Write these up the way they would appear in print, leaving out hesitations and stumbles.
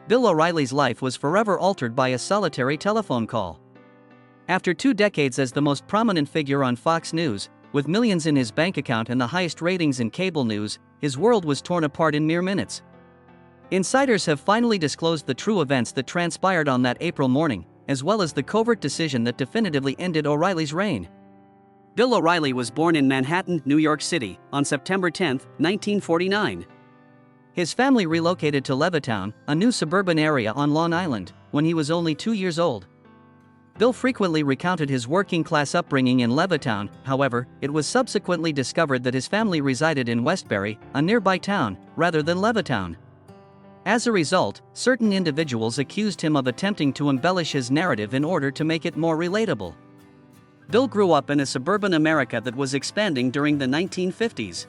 Bill O'Reilly's life was forever altered by a solitary telephone call. After 2 decades as the most prominent figure on Fox News, with millions in his bank account and the highest ratings in cable news, his world was torn apart in mere minutes. Insiders have finally disclosed the true events that transpired on that April morning, as well as the covert decision that definitively ended O'Reilly's reign. Bill O'Reilly was born in Manhattan, New York City, on September 10, 1949. His family relocated to Levittown, a new suburban area on Long Island, when he was only 2 years old. Bill frequently recounted his working-class upbringing in Levittown. However, it was subsequently discovered that his family resided in Westbury, a nearby town, rather than Levittown. As a result, certain individuals accused him of attempting to embellish his narrative in order to make it more relatable. Bill grew up in a suburban America that was expanding during the 1950s.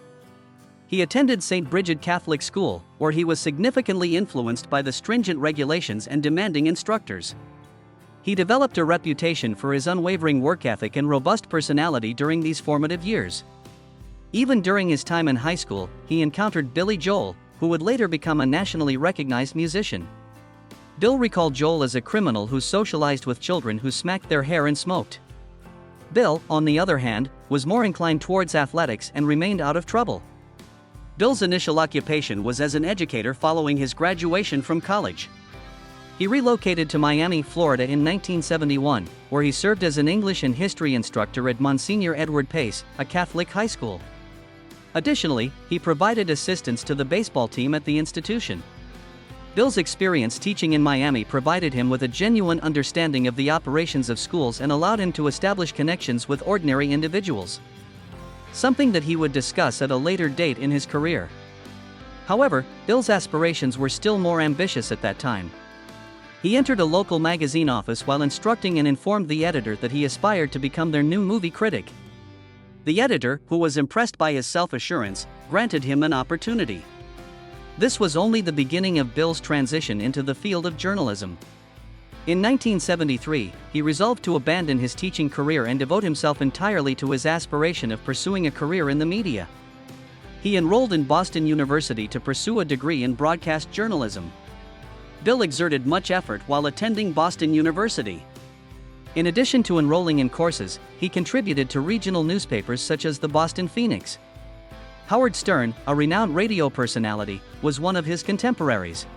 He attended St. Bridget Catholic School, where he was significantly influenced by the stringent regulations and demanding instructors. He developed a reputation for his unwavering work ethic and robust personality during these formative years. Even during his time in high school, he encountered Billy Joel, who would later become a nationally recognized musician. Bill recalled Joel as a criminal who socialized with children who smacked their hair and smoked. Bill, on the other hand, was more inclined towards athletics and remained out of trouble. Bill's initial occupation was as an educator following his graduation from college. He relocated to Miami, Florida in 1971, where he served as an English and history instructor at Monsignor Edward Pace, a Catholic high school. Additionally, he provided assistance to the baseball team at the institution. Bill's experience teaching in Miami provided him with a genuine understanding of the operations of schools and allowed him to establish connections with ordinary individuals, something that he would discuss at a later date in his career. However, Bill's aspirations were still more ambitious at that time. He entered a local magazine office while instructing and informed the editor that he aspired to become their new movie critic. The editor, who was impressed by his self-assurance, granted him an opportunity. This was only the beginning of Bill's transition into the field of journalism. In 1973, he resolved to abandon his teaching career and devote himself entirely to his aspiration of pursuing a career in the media. He enrolled in Boston University to pursue a degree in broadcast journalism. Bill exerted much effort while attending Boston University. In addition to enrolling in courses, he contributed to regional newspapers such as the Boston Phoenix. Howard Stern, a renowned radio personality, was one of his contemporaries.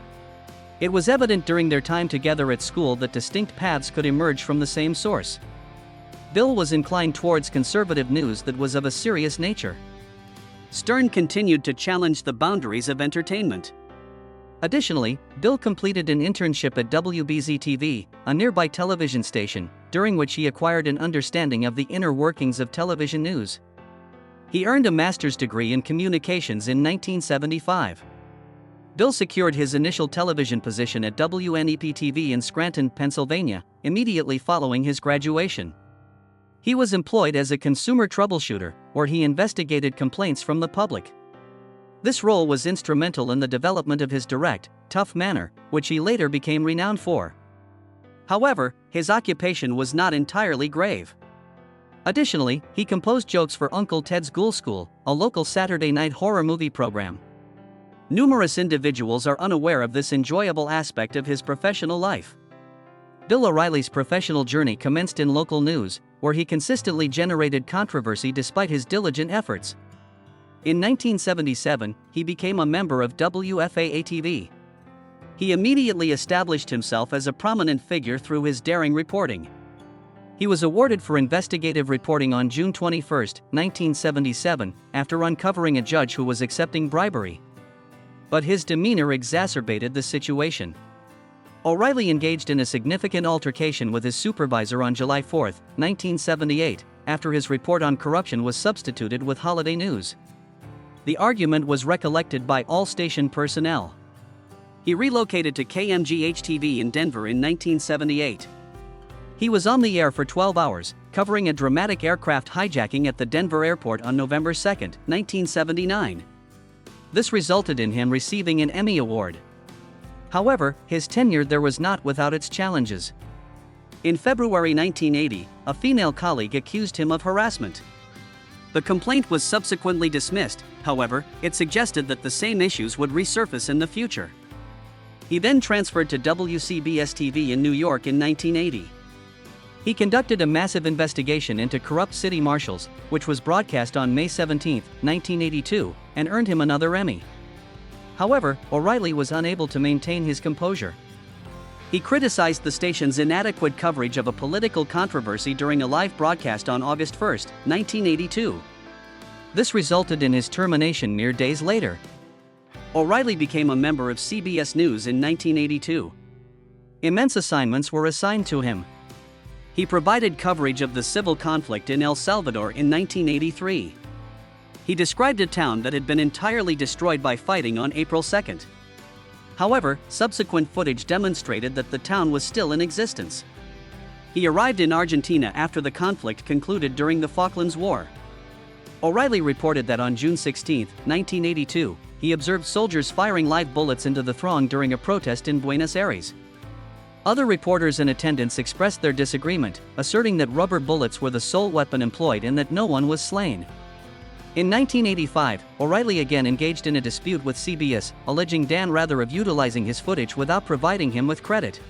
It was evident during their time together at school that distinct paths could emerge from the same source. Bill was inclined towards conservative news that was of a serious nature. Stern continued to challenge the boundaries of entertainment. Additionally, Bill completed an internship at WBZ-TV, a nearby television station, during which he acquired an understanding of the inner workings of television news. He earned a master's degree in communications in 1975. Bill secured his initial television position at WNEP-TV in Scranton, Pennsylvania, immediately following his graduation. He was employed as a consumer troubleshooter, where he investigated complaints from the public. This role was instrumental in the development of his direct, tough manner, which he later became renowned for. However, his occupation was not entirely grave. Additionally, he composed jokes for Uncle Ted's Ghoul School, a local Saturday night horror movie program. Numerous individuals are unaware of this enjoyable aspect of his professional life. Bill O'Reilly's professional journey commenced in local news, where he consistently generated controversy despite his diligent efforts. In 1977, he became a member of WFAA-TV. He immediately established himself as a prominent figure through his daring reporting. He was awarded for investigative reporting on June 21, 1977, after uncovering a judge who was accepting bribery. But his demeanor exacerbated the situation. O'Reilly engaged in a significant altercation with his supervisor on July 4, 1978, after his report on corruption was substituted with holiday news. The argument was recollected by all station personnel. He relocated to KMGH-TV in Denver in 1978. He was on the air for 12 hours, covering a dramatic aircraft hijacking at the Denver airport on November 2, 1979. This resulted in him receiving an Emmy Award. However, his tenure there was not without its challenges. In February 1980, a female colleague accused him of harassment. The complaint was subsequently dismissed. However, it suggested that the same issues would resurface in the future. He then transferred to WCBS-TV in New York in 1980. He conducted a massive investigation into corrupt city marshals, which was broadcast on May 17, 1982, and earned him another Emmy. However, O'Reilly was unable to maintain his composure. He criticized the station's inadequate coverage of a political controversy during a live broadcast on August 1, 1982. This resulted in his termination mere days later. O'Reilly became a member of CBS News in 1982. Immense assignments were assigned to him. He provided coverage of the civil conflict in El Salvador in 1983. He described a town that had been entirely destroyed by fighting on April 2. However, subsequent footage demonstrated that the town was still in existence. He arrived in Argentina after the conflict concluded during the Falklands War. O'Reilly reported that on June 16, 1982, he observed soldiers firing live bullets into the throng during a protest in Buenos Aires. Other reporters in attendance expressed their disagreement, asserting that rubber bullets were the sole weapon employed and that no one was slain. In 1985, O'Reilly again engaged in a dispute with CBS, alleging Dan Rather of utilizing his footage without providing him with credit.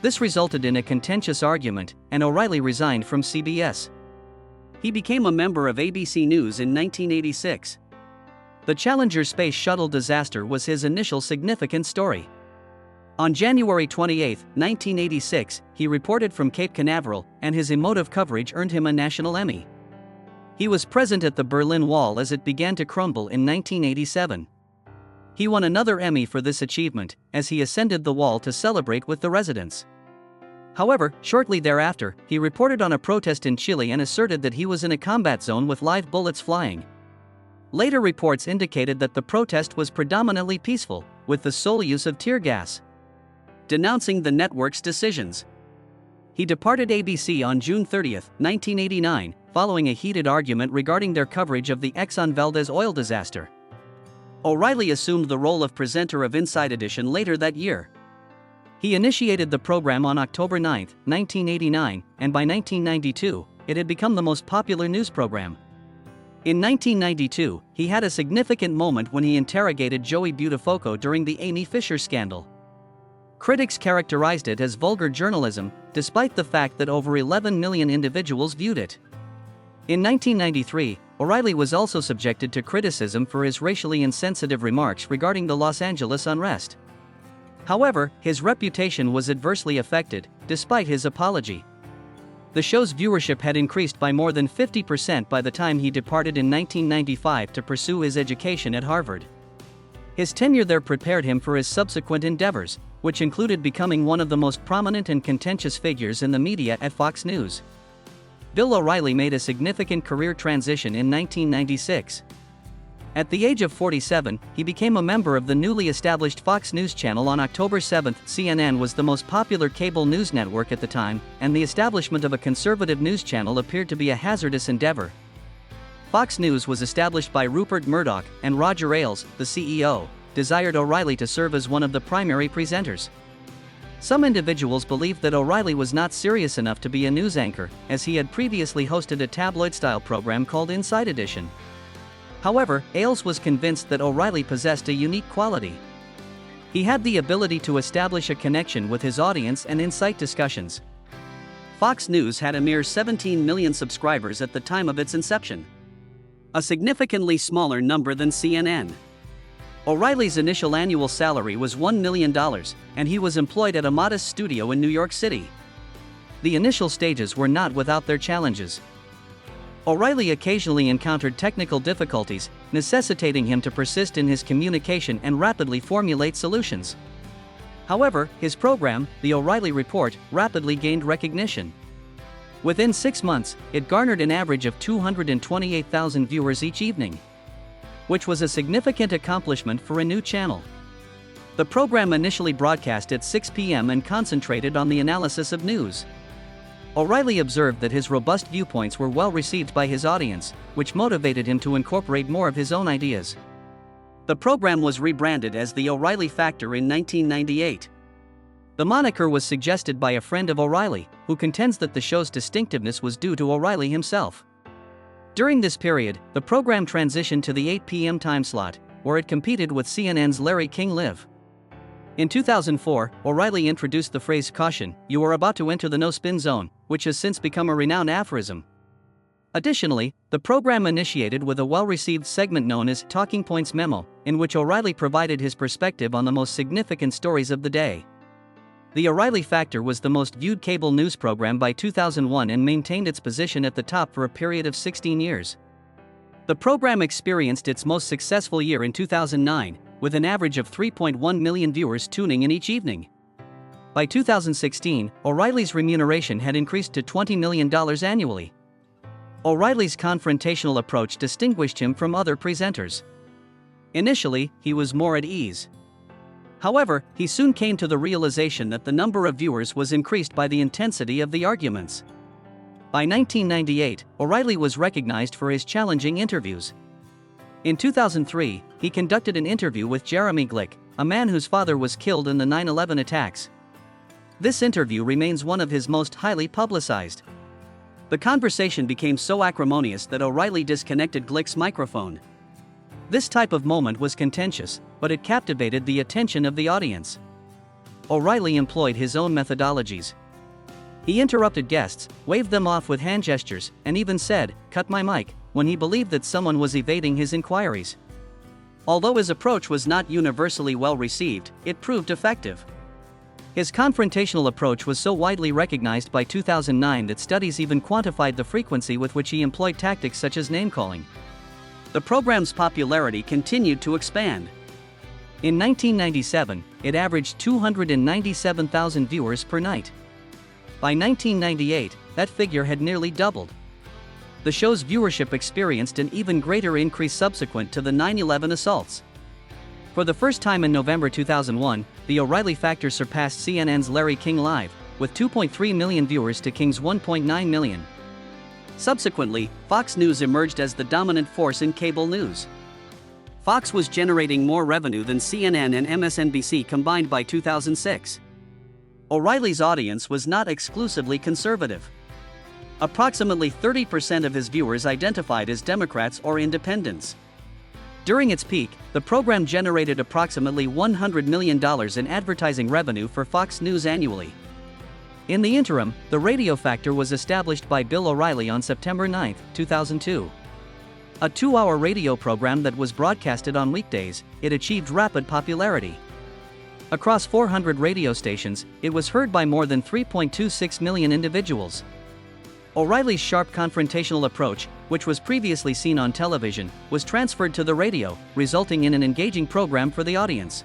This resulted in a contentious argument, and O'Reilly resigned from CBS. He became a member of ABC News in 1986. The Challenger space shuttle disaster was his initial significant story. On January 28, 1986, he reported from Cape Canaveral, and his emotive coverage earned him a national Emmy. He was present at the Berlin Wall as it began to crumble in 1987. He won another Emmy for this achievement, as he ascended the wall to celebrate with the residents. However, shortly thereafter, he reported on a protest in Chile and asserted that he was in a combat zone with live bullets flying. Later reports indicated that the protest was predominantly peaceful, with the sole use of tear gas. Denouncing the network's decisions. He departed ABC on June 30, 1989, following a heated argument regarding their coverage of the Exxon Valdez oil disaster. O'Reilly assumed the role of presenter of Inside Edition later that year. He initiated the program on October 9, 1989, and by 1992, it had become the most popular news program. In 1992, he had a significant moment when he interrogated Joey Buttafuoco during the Amy Fisher scandal. Critics characterized it as vulgar journalism, despite the fact that over 11 million individuals viewed it. In 1993, O'Reilly was also subjected to criticism for his racially insensitive remarks regarding the Los Angeles unrest. However, his reputation was adversely affected, despite his apology. The show's viewership had increased by more than 50% by the time he departed in 1995 to pursue his education at Harvard. His tenure there prepared him for his subsequent endeavors, which included becoming one of the most prominent and contentious figures in the media at Fox News. Bill O'Reilly made a significant career transition in 1996. At the age of 47, he became a member of the newly established Fox News Channel on October 7. CNN was the most popular cable news network at the time, and the establishment of a conservative news channel appeared to be a hazardous endeavor. Fox News was established by Rupert Murdoch, and Roger Ailes, the CEO, desired O'Reilly to serve as one of the primary presenters. Some individuals believed that O'Reilly was not serious enough to be a news anchor, as he had previously hosted a tabloid-style program called Inside Edition. However, Ailes was convinced that O'Reilly possessed a unique quality. He had the ability to establish a connection with his audience and incite discussions. Fox News had a mere 17 million subscribers at the time of its inception, a significantly smaller number than CNN. O'Reilly's initial annual salary was $1 million, and he was employed at a modest studio in New York City. The initial stages were not without their challenges. O'Reilly occasionally encountered technical difficulties, necessitating him to persist in his communication and rapidly formulate solutions. However, his program, The O'Reilly Report, rapidly gained recognition. Within 6 months, it garnered an average of 228,000 viewers each evening, which was a significant accomplishment for a new channel. The program initially broadcast at 6 p.m. and concentrated on the analysis of news. O'Reilly observed that his robust viewpoints were well received by his audience, which motivated him to incorporate more of his own ideas. The program was rebranded as The O'Reilly Factor in 1998. The moniker was suggested by a friend of O'Reilly, who contends that the show's distinctiveness was due to O'Reilly himself. During this period, the program transitioned to the 8 p.m. time slot, where it competed with CNN's Larry King Live. In 2004, O'Reilly introduced the phrase "caution, you are about to enter the no-spin zone," which has since become a renowned aphorism. Additionally, the program initiated with a well-received segment known as Talking Points Memo, in which O'Reilly provided his perspective on the most significant stories of the day. The O'Reilly Factor was the most viewed cable news program by 2001 and maintained its position at the top for a period of 16 years. The program experienced its most successful year in 2009, with an average of 3.1 million viewers tuning in each evening. By 2016, O'Reilly's remuneration had increased to $20 million annually. O'Reilly's confrontational approach distinguished him from other presenters. Initially, he was more at ease. However, he soon came to the realization that the number of viewers was increased by the intensity of the arguments. By 1998, O'Reilly was recognized for his challenging interviews. In 2003, he conducted an interview with Jeremy Glick, a man whose father was killed in the 9/11 attacks. This interview remains one of his most highly publicized. The conversation became so acrimonious that O'Reilly disconnected Glick's microphone. This type of moment was contentious, but it captivated the attention of the audience. O'Reilly employed his own methodologies. He interrupted guests, waved them off with hand gestures, and even said, "Cut my mic," when he believed that someone was evading his inquiries. Although his approach was not universally well received, it proved effective. His confrontational approach was so widely recognized by 2009 that studies even quantified the frequency with which he employed tactics such as name-calling. The program's popularity continued to expand. In 1997, it averaged 297,000 viewers per night. By 1998, that figure had nearly doubled. The show's viewership experienced an even greater increase subsequent to the 9/11 assaults. For the first time in November 2001, the O'Reilly Factor surpassed CNN's Larry King Live, with 2.3 million viewers to King's 1.9 million. Subsequently, Fox News emerged as the dominant force in cable news. Fox was generating more revenue than CNN and MSNBC combined by 2006. O'Reilly's audience was not exclusively conservative. Approximately 30% of his viewers identified as Democrats or independents. During its peak, the program generated approximately $100 million in advertising revenue for Fox News annually. In the interim, the Radio Factor was established by Bill O'Reilly on September 9, 2002. A 2-hour radio program that was broadcasted on weekdays, it achieved rapid popularity. Across 400 radio stations, it was heard by more than 3.26 million individuals. O'Reilly's sharp confrontational approach, which was previously seen on television, was transferred to the radio, resulting in an engaging program for the audience.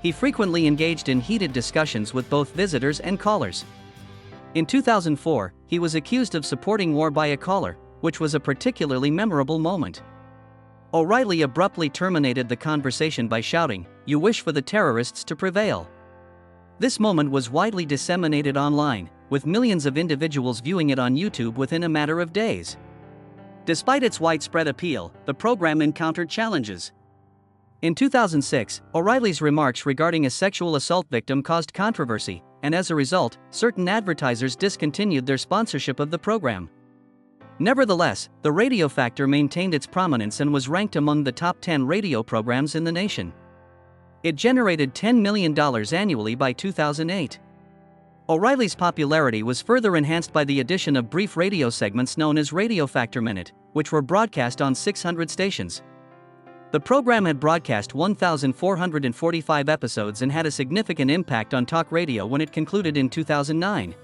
He frequently engaged in heated discussions with both visitors and callers. In 2004, he was accused of supporting war by a caller, which was a particularly memorable moment. O'Reilly abruptly terminated the conversation by shouting, "You wish for the terrorists to prevail." This moment was widely disseminated online, with millions of individuals viewing it on YouTube within a matter of days. Despite its widespread appeal, the program encountered challenges. In 2006, O'Reilly's remarks regarding a sexual assault victim caused controversy, and as a result, certain advertisers discontinued their sponsorship of the program. Nevertheless, the Radio Factor maintained its prominence and was ranked among the top 10 radio programs in the nation. It generated $10 million annually by 2008. O'Reilly's popularity was further enhanced by the addition of brief radio segments known as Radio Factor Minute, which were broadcast on 600 stations. The program had broadcast 1,445 episodes and had a significant impact on talk radio when it concluded in 2009.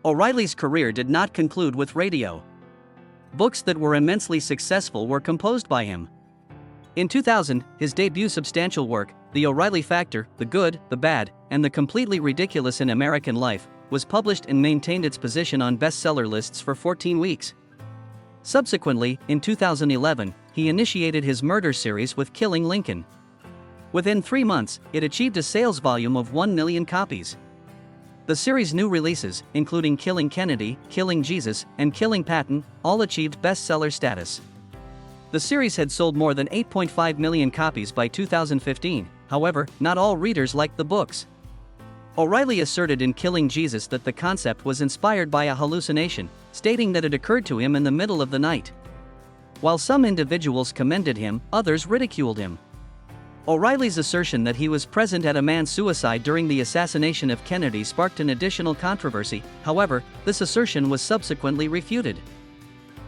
O'Reilly's career did not conclude with radio. Books that were immensely successful were composed by him. In 2000, his debut substantial work, The O'Reilly Factor, The Good, the Bad, and the Completely Ridiculous in American Life, was published and maintained its position on bestseller lists for 14 weeks. Subsequently, in 2011, he initiated his murder series with Killing Lincoln. Within 3 months, it achieved a sales volume of 1 million copies. The series' new releases, including Killing Kennedy, Killing Jesus, and Killing Patton, all achieved bestseller status. The series had sold more than 8.5 million copies by 2015, however, not all readers liked the books. O'Reilly asserted in Killing Jesus that the concept was inspired by a hallucination, stating that it occurred to him in the middle of the night. While some individuals commended him, others ridiculed him. O'Reilly's assertion that he was present at a man's suicide during the assassination of Kennedy sparked an additional controversy. However, this assertion was subsequently refuted.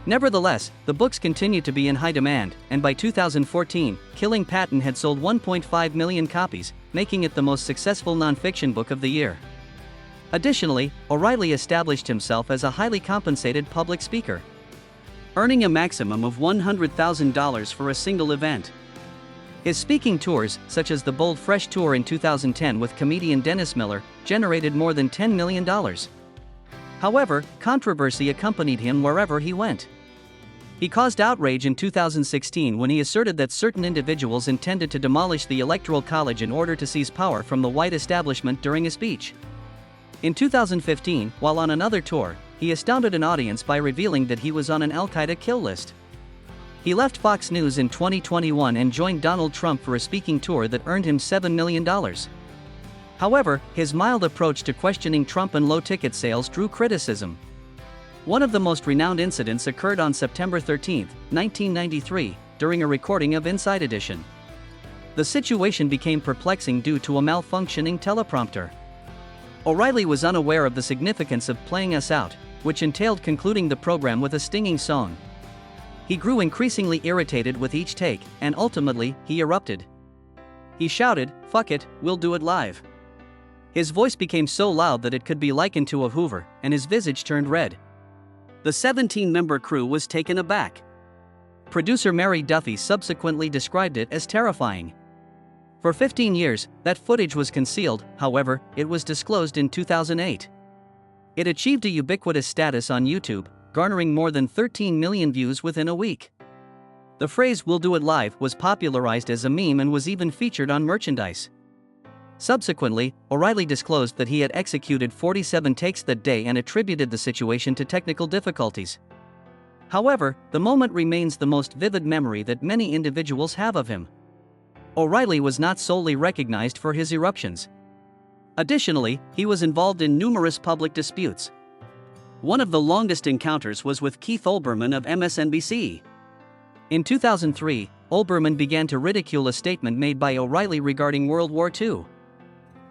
Nevertheless, the books continued to be in high demand, and by 2014, Killing Patton had sold 1.5 million copies, making it the most successful nonfiction book of the year. Additionally, O'Reilly established himself as a highly compensated public speaker, earning a maximum of $100,000 for a single event. His speaking tours, such as the Bold Fresh Tour in 2010 with comedian Dennis Miller, generated more than $10 million. However, controversy accompanied him wherever he went. He caused outrage in 2016 when he asserted that certain individuals intended to demolish the Electoral College in order to seize power from the white establishment during a speech. In 2015, while on another tour, he astounded an audience by revealing that he was on an Al-Qaeda kill list. He left Fox News in 2021 and joined Donald Trump for a speaking tour that earned him $7 million. However, his mild approach to questioning Trump and low ticket sales drew criticism. One of the most renowned incidents occurred on September 13, 1993, during a recording of Inside Edition. The situation became perplexing due to a malfunctioning teleprompter. O'Reilly was unaware of the significance of playing us out, which entailed concluding the program with a stinging song. He grew increasingly irritated with each take, and ultimately, he erupted. He shouted, "Fuck it, we'll do it live." His voice became so loud that it could be likened to a Hoover, and his visage turned red. The 17-member crew was taken aback. Producer Mary Duffy subsequently described it as terrifying. For 15 years, that footage was concealed, however, it was disclosed in 2008. It achieved a ubiquitous status on YouTube, garnering more than 13 million views within a week. The phrase "we'll do it live" was popularized as a meme and was even featured on merchandise. Subsequently, O'Reilly disclosed that he had executed 47 takes that day and attributed the situation to technical difficulties. However, the moment remains the most vivid memory that many individuals have of him. O'Reilly was not solely recognized for his eruptions. Additionally, he was involved in numerous public disputes. One of the longest encounters was with Keith Olbermann of MSNBC. In 2003, Olbermann began to ridicule a statement made by O'Reilly regarding World War II.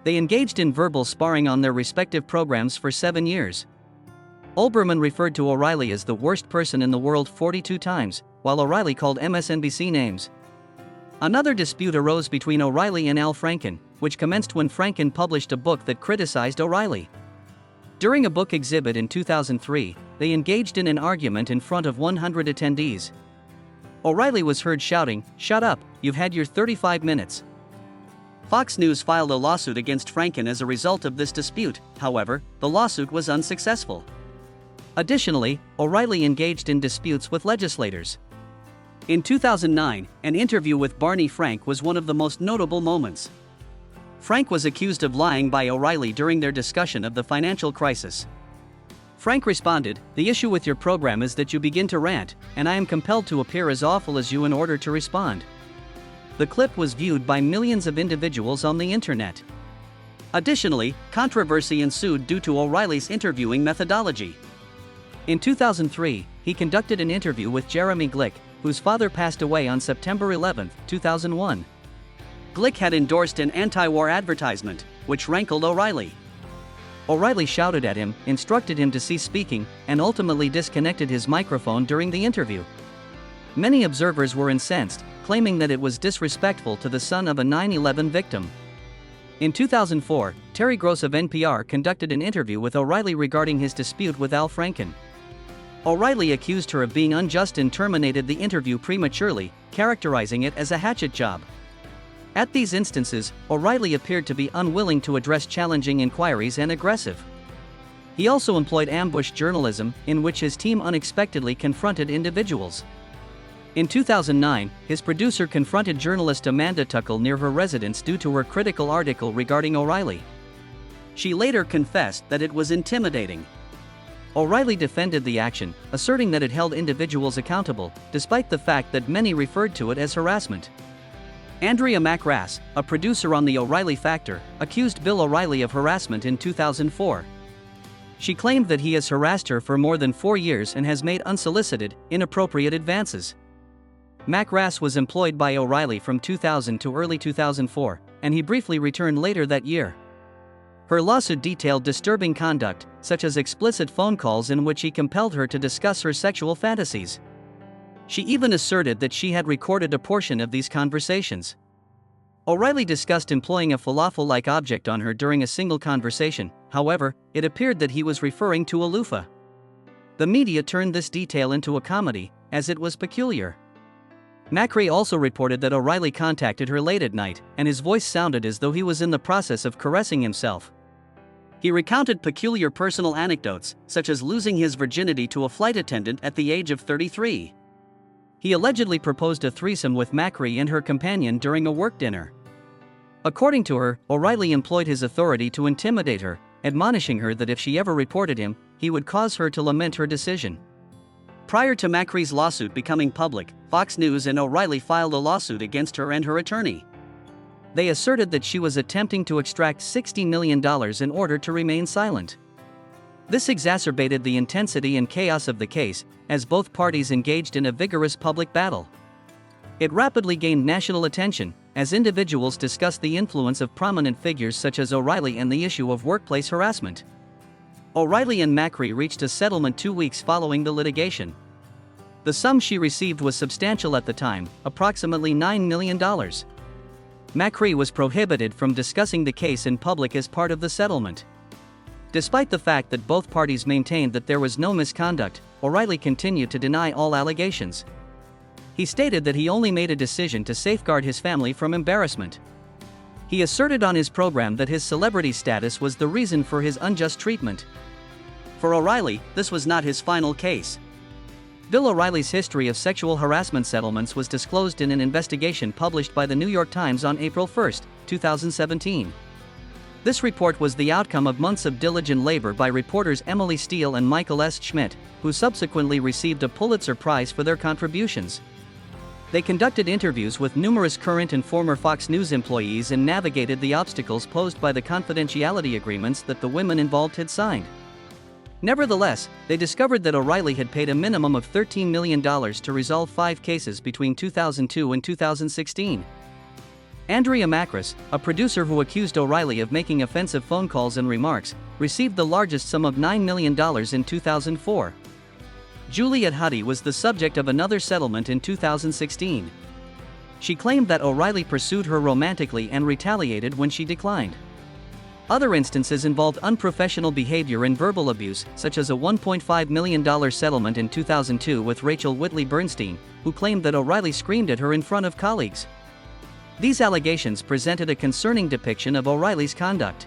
They engaged in verbal sparring on their respective programs for 7 years. Olbermann referred to O'Reilly as the worst person in the world 42 times, while O'Reilly called MSNBC names. Another dispute arose between O'Reilly and Al Franken, which commenced when Franken published a book that criticized O'Reilly. During a book exhibit in 2003, they engaged in an argument in front of 100 attendees. O'Reilly was heard shouting, "Shut up, you've had your 35 minutes." Fox News filed a lawsuit against Franken as a result of this dispute. However, the lawsuit was unsuccessful. Additionally, O'Reilly engaged in disputes with legislators. In 2009, an interview with Barney Frank was one of the most notable moments. Frank was accused of lying by O'Reilly during their discussion of the financial crisis. Frank responded, "The issue with your program is that you begin to rant, and I am compelled to appear as awful as you in order to respond." The clip was viewed by millions of individuals on the internet. Additionally, controversy ensued due to O'Reilly's interviewing methodology. In 2003, he conducted an interview with Jeremy Glick, whose father passed away on September 11, 2001. Glick had endorsed an anti-war advertisement, which rankled O'Reilly. O'Reilly shouted at him, instructed him to cease speaking, and ultimately disconnected his microphone during the interview. Many observers were incensed, claiming that it was disrespectful to the son of a 9/11 victim. In 2004, Terry Gross of NPR conducted an interview with O'Reilly regarding his dispute with Al Franken. O'Reilly accused her of being unjust and terminated the interview prematurely, characterizing it as a hatchet job. At these instances, O'Reilly appeared to be unwilling to address challenging inquiries and aggressive. He also employed ambush journalism, in which his team unexpectedly confronted individuals. In 2009, his producer confronted journalist Amanda Tuckle near her residence due to her critical article regarding O'Reilly. She later confessed that it was intimidating. O'Reilly defended the action, asserting that it held individuals accountable, despite the fact that many referred to it as harassment. Andrea McRass, a producer on The O'Reilly Factor, accused Bill O'Reilly of harassment in 2004. She claimed that he has harassed her for more than 4 years and has made unsolicited, inappropriate advances. McGrath was employed by O'Reilly from 2000 to early 2004, and he briefly returned later that year. Her lawsuit detailed disturbing conduct, such as explicit phone calls in which he compelled her to discuss her sexual fantasies. She even asserted that she had recorded a portion of these conversations. O'Reilly discussed employing a falafel-like object on her during a single conversation. However, it appeared that he was referring to a loofah. The media turned this detail into a comedy, as it was peculiar. McRae also reported that O'Reilly contacted her late at night, and his voice sounded as though he was in the process of caressing himself. He recounted peculiar personal anecdotes, such as losing his virginity to a flight attendant at the age of 33. He allegedly proposed a threesome with McRae and her companion during a work dinner. According to her, O'Reilly employed his authority to intimidate her, admonishing her that if she ever reported him, he would cause her to lament her decision. Prior to McRae's lawsuit becoming public, Fox News and O'Reilly filed a lawsuit against her and her attorney. They asserted that she was attempting to extract $60 million in order to remain silent. This exacerbated the intensity and chaos of the case, as both parties engaged in a vigorous public battle. It rapidly gained national attention, as individuals discussed the influence of prominent figures such as O'Reilly and the issue of workplace harassment. O'Reilly and McRae reached a settlement 2 weeks following the litigation. The sum she received was substantial at the time, approximately $9 million. McRae was prohibited from discussing the case in public as part of the settlement. Despite the fact that both parties maintained that there was no misconduct, O'Reilly continued to deny all allegations. He stated that he only made a decision to safeguard his family from embarrassment. He asserted on his program that his celebrity status was the reason for his unjust treatment. For O'Reilly, this was not his final case. Bill O'Reilly's history of sexual harassment settlements was disclosed in an investigation published by the New York Times on April 1, 2017. This report was the outcome of months of diligent labor by reporters Emily Steele and Michael S. Schmidt, who subsequently received a Pulitzer Prize for their contributions. They conducted interviews with numerous current and former Fox News employees and navigated the obstacles posed by the confidentiality agreements that the women involved had signed. Nevertheless, they discovered that O'Reilly had paid a minimum of $13 million to resolve 5 cases between 2002 and 2016. Andrea McGrath, a producer who accused O'Reilly of making offensive phone calls and remarks, received the largest sum of $9 million in 2004. Juliet Huddy was the subject of another settlement in 2016. She claimed that O'Reilly pursued her romantically and retaliated when she declined. Other instances involved unprofessional behavior and verbal abuse, such as a $1.5 million settlement in 2002 with Rachel Whitley Bernstein, who claimed that O'Reilly screamed at her in front of colleagues. These allegations presented a concerning depiction of O'Reilly's conduct.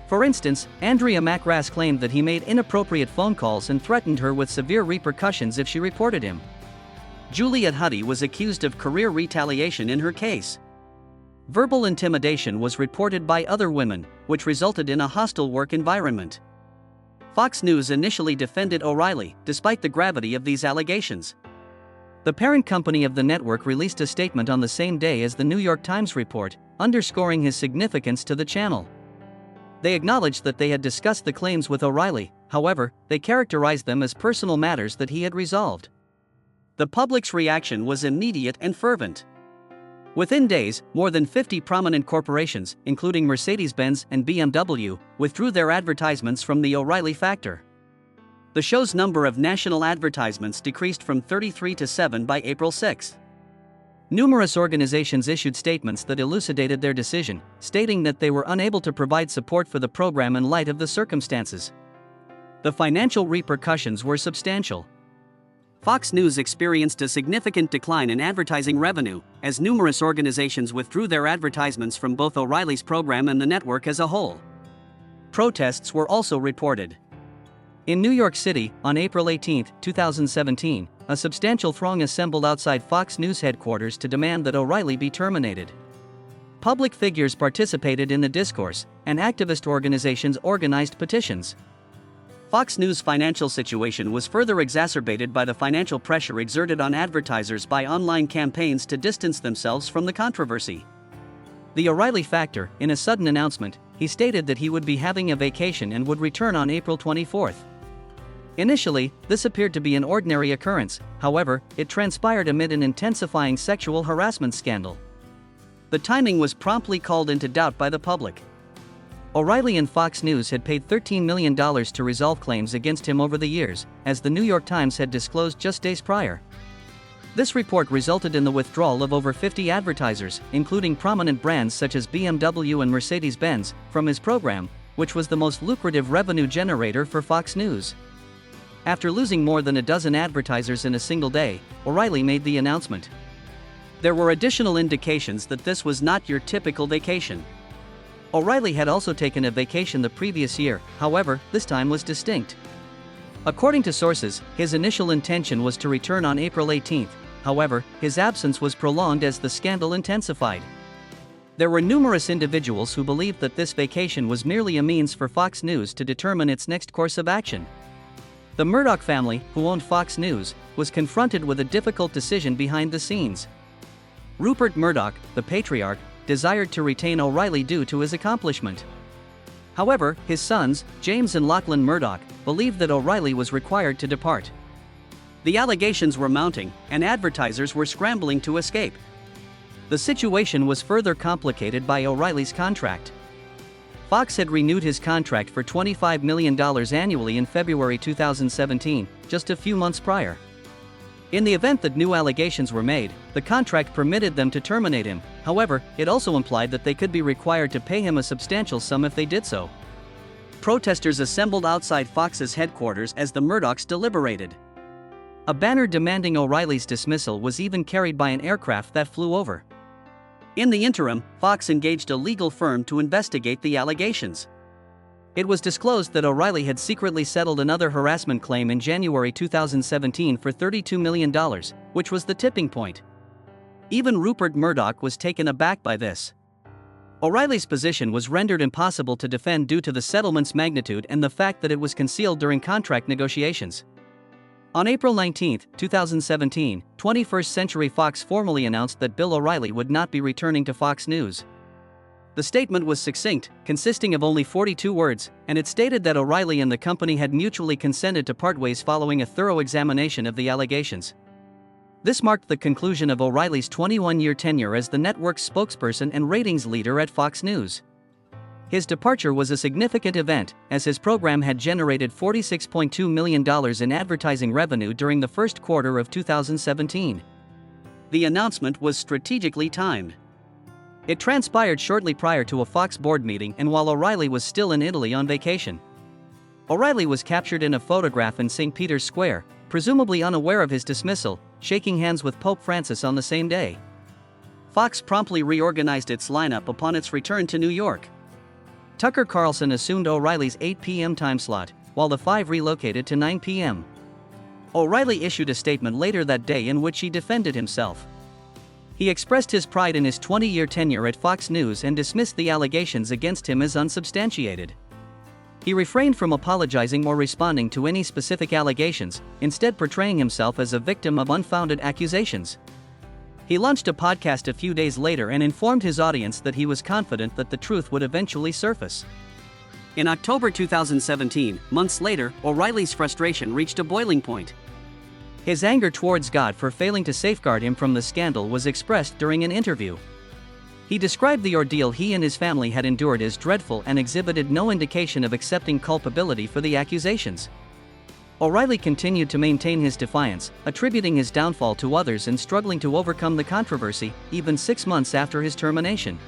For instance, Andrea McGrath claimed that he made inappropriate phone calls and threatened her with severe repercussions if she reported him. Juliet Huddy was accused of career retaliation in her case. Verbal intimidation was reported by other women, which resulted in a hostile work environment. Fox News initially defended O'Reilly, despite the gravity of these allegations. The parent company of the network released a statement on the same day as the New York Times report, underscoring his significance to the channel. They acknowledged that they had discussed the claims with O'Reilly, however, they characterized them as personal matters that he had resolved. The public's reaction was immediate and fervent. Within days, more than 50 prominent corporations, including Mercedes-Benz and BMW, withdrew their advertisements from the O'Reilly factor. The show's number of national advertisements decreased from 33 to 7 by April 6. Numerous organizations issued statements that elucidated their decision, stating that they were unable to provide support for the program in light of the circumstances. The financial repercussions were substantial. Fox News experienced a significant decline in advertising revenue, as numerous organizations withdrew their advertisements from both O'Reilly's program and the network as a whole. Protests were also reported. In New York City, on April 18, 2017, a substantial throng assembled outside Fox News headquarters to demand that O'Reilly be terminated. Public figures participated in the discourse, and activist organizations organized petitions. Fox News' financial situation was further exacerbated by the financial pressure exerted on advertisers by online campaigns to distance themselves from the controversy. The O'Reilly factor, in a sudden announcement, he stated that he would be having a vacation and would return on April 24. Initially, this appeared to be an ordinary occurrence, however, it transpired amid an intensifying sexual harassment scandal. The timing was promptly called into doubt by the public. O'Reilly and Fox News had paid $13 million to resolve claims against him over the years, as the New York Times had disclosed just days prior. This report resulted in the withdrawal of over 50 advertisers, including prominent brands such as BMW and Mercedes-Benz, from his program, which was the most lucrative revenue generator for Fox News. After losing more than a dozen advertisers in a single day, O'Reilly made the announcement. There were additional indications that this was not your typical vacation. O'Reilly had also taken a vacation the previous year, however, this time was distinct. According to sources, his initial intention was to return on April 18, however, his absence was prolonged as the scandal intensified. There were numerous individuals who believed that this vacation was merely a means for Fox News to determine its next course of action. The Murdoch family, who owned Fox News, was confronted with a difficult decision behind the scenes. Rupert Murdoch, the patriarch, desired to retain O'Reilly due to his accomplishment. However, his sons, James and Lachlan Murdoch, believed that O'Reilly was required to depart. The allegations were mounting, and advertisers were scrambling to escape. The situation was further complicated by O'Reilly's contract. Fox had renewed his contract for $25 million annually in February 2017, just a few months prior. In the event that new allegations were made, the contract permitted them to terminate him, however, it also implied that they could be required to pay him a substantial sum if they did so. Protesters assembled outside Fox's headquarters as the Murdochs deliberated. A banner demanding O'Reilly's dismissal was even carried by an aircraft that flew over. In the interim, Fox engaged a legal firm to investigate the allegations. It was disclosed that O'Reilly had secretly settled another harassment claim in January 2017 for $32 million, which was the tipping point. Even Rupert Murdoch was taken aback by this. O'Reilly's position was rendered impossible to defend due to the settlement's magnitude and the fact that it was concealed during contract negotiations. On April 19, 2017, 21st Century Fox formally announced that Bill O'Reilly would not be returning to Fox News. The statement was succinct, consisting of only 42 words, and it stated that O'Reilly and the company had mutually consented to part ways following a thorough examination of the allegations. This marked the conclusion of O'Reilly's 21-year tenure as the network's spokesperson and ratings leader at Fox News. His departure was a significant event, as his program had generated $46.2 million in advertising revenue during the first quarter of 2017. The announcement was strategically timed. It transpired shortly prior to a Fox board meeting and while O'Reilly was still in Italy on vacation. O'Reilly was captured in a photograph in St. Peter's Square, presumably unaware of his dismissal, shaking hands with Pope Francis on the same day. Fox promptly reorganized its lineup upon its return to New York. Tucker Carlson assumed O'Reilly's 8 p.m. time slot, while the five relocated to 9 p.m. O'Reilly issued a statement later that day in which he defended himself. He expressed his pride in his 20-year tenure at Fox News and dismissed the allegations against him as unsubstantiated. He refrained from apologizing or responding to any specific allegations, instead portraying himself as a victim of unfounded accusations. He launched a podcast a few days later and informed his audience that he was confident that the truth would eventually surface. In October 2017, months later, O'Reilly's frustration reached a boiling point. His anger towards God for failing to safeguard him from the scandal was expressed during an interview. He described the ordeal he and his family had endured as dreadful and exhibited no indication of accepting culpability for the accusations. O'Reilly continued to maintain his defiance, attributing his downfall to others and struggling to overcome the controversy, even 6 months after his termination.